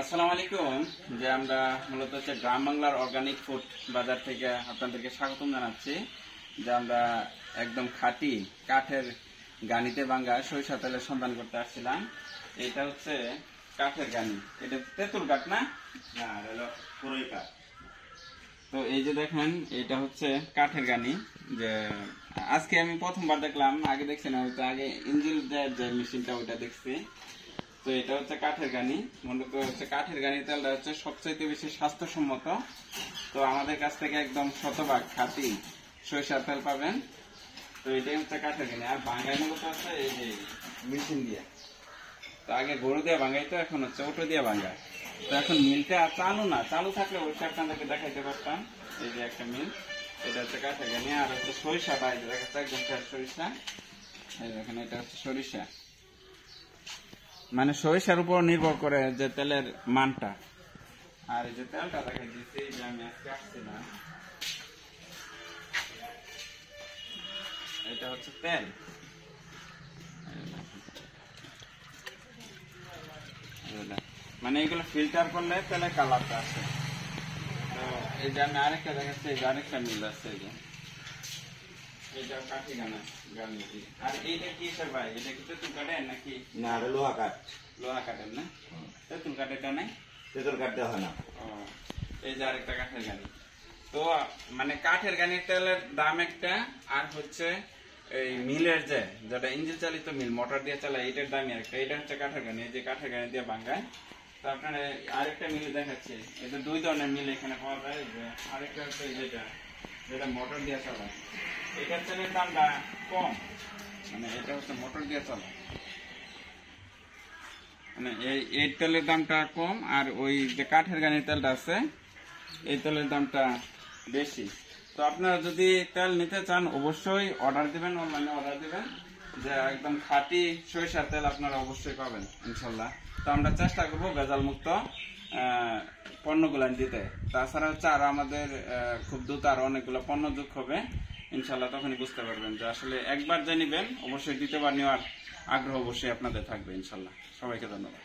আসসালামু আলাইকুম। যে আমরা মূলত হচ্ছে গ্রাম বাংলার অর্গানিক ফুড বাজার থেকে আপনাদেরকে স্বাগতম জানাচ্ছি। যে আমরা একদম খাঁটি কাঠের গানিতে ভাঙ্গা সরিষা তেলের সন্ধান করতে আসছিলাম। এটা হচ্ছে কাঠের গানি, এটা তেঁতুল কাঠ না, পুরোই কাঠ। তো এই যে দেখেন, এটা হচ্ছে কাঠের গানি। যে আজকে আমি প্রথমবার দেখলাম, আগে দেখছি না, হয়তো আগে ইঞ্জিল যে মেশিনটা ওইটা দেখছি। তো এটা হচ্ছে কাঠের গানি। মূলত হচ্ছে কাঠের গানি তেলটা হচ্ছে সবচাইতে বেশি স্বাস্থ্যসম্মত। তো আমাদের কাছ থেকে একদম শতভাগ খাঁটি সরিষার তেল পাবেন। তো এটাই হচ্ছে কাঠের গানি। আর ভাঙ্গাই মূলত হচ্ছে এই যে মেশিন দিয়ে। তো আগে গরু দিয়ে ভাঙ্গাইতো, এখন হচ্ছে অটো দিয়ে ভাঙ্গায়। তো এখন মিলটা চালু না, চালু থাকলে অবশ্যই আপনাদেরকে দেখাইতে পারতাম। এই যে একটা মিল, এটা হচ্ছে কাঠের গানি। আর হচ্ছে সরিষা বাইরে দেখাচ্ছে একদম ফ্রেশ সরিষা। এই দেখেন, এটা হচ্ছে সরিষা। মানে সরিষার উপর নির্ভর করে যে তেলের মানটা। আর এই যে তেলটা দেখাই দিচ্ছি, যে আমি আজকে আসছিলাম, এটা হচ্ছে তেল। মানে এগুলো ফিল্টার করলে তেলের কালারটা আসে। তো এই যে আমি আরেকটা দেখাচ্ছি, এই যে আরেকটা মিল আছে, এই যে এইটা কাঠি গানা গানি। আর এইটা কি স্যার ভাই, এটা কি তেঁতুল কাঠের নাকি? না, লোহা কাঠ। লোহা কাঠের না, তেঁতুল কাঠেরটা নাই, তেঁতুল কাঠ দেওয়া হয় না। এই যে আরেকটা কাঠের গানি। তো মানে কাঠের গানির তেলের দাম একটা, আর হচ্ছে এই মিলের যেটা ইঞ্জিন চালিত মিল, মোটর দিয়ে চালায়, এটার দামই একটা। এটা হচ্ছে কাঠের গানি, এই যে কাঠের গানি দিয়ে ভাঙ্গায়। তো আপনারা আরেকটা মিল দেখাচ্ছে, এটা দুই ধরনের মিল এখানে পাওয়া যায়। যে আরেকটা হচ্ছে যেটা মোটর দিয়ে চালায়, এটার তেলের দামটা কম, মানে এটা হচ্ছে মোটর দিয়ে চালায়, মানে এই তেলের দামটা কম। আর ওই যে কাঠের গানির তেলটা আছে, এই তেলের দামটা বেশি। তো আপনারা যদি তেল নিতে চান অবশ্যই অর্ডার দিবেন, অনলাইনে অর্ডার দিবেন। যে একদম খাঁটি সরিষার তেল আপনারা অবশ্যই পাবেন ইনশাল্লাহ। তো আমরা চেষ্টা করবো ভেজাল মুক্ত পণ্যগুলো দিতে। তাছাড়া হচ্ছে আরো আমাদের খুব দ্রুত আরো অনেকগুলো পণ্য যোগ হবে ইনশাল্লাহ। তখনই বুঝতে পারবেন যে আসলে একবার যে নিবেন অবশ্যই দ্বিতীয়বার নেওয়ার আগ্রহ অবশ্যই আপনাদের থাকবে ইনশাল্লাহ। সবাইকে ধন্যবাদ।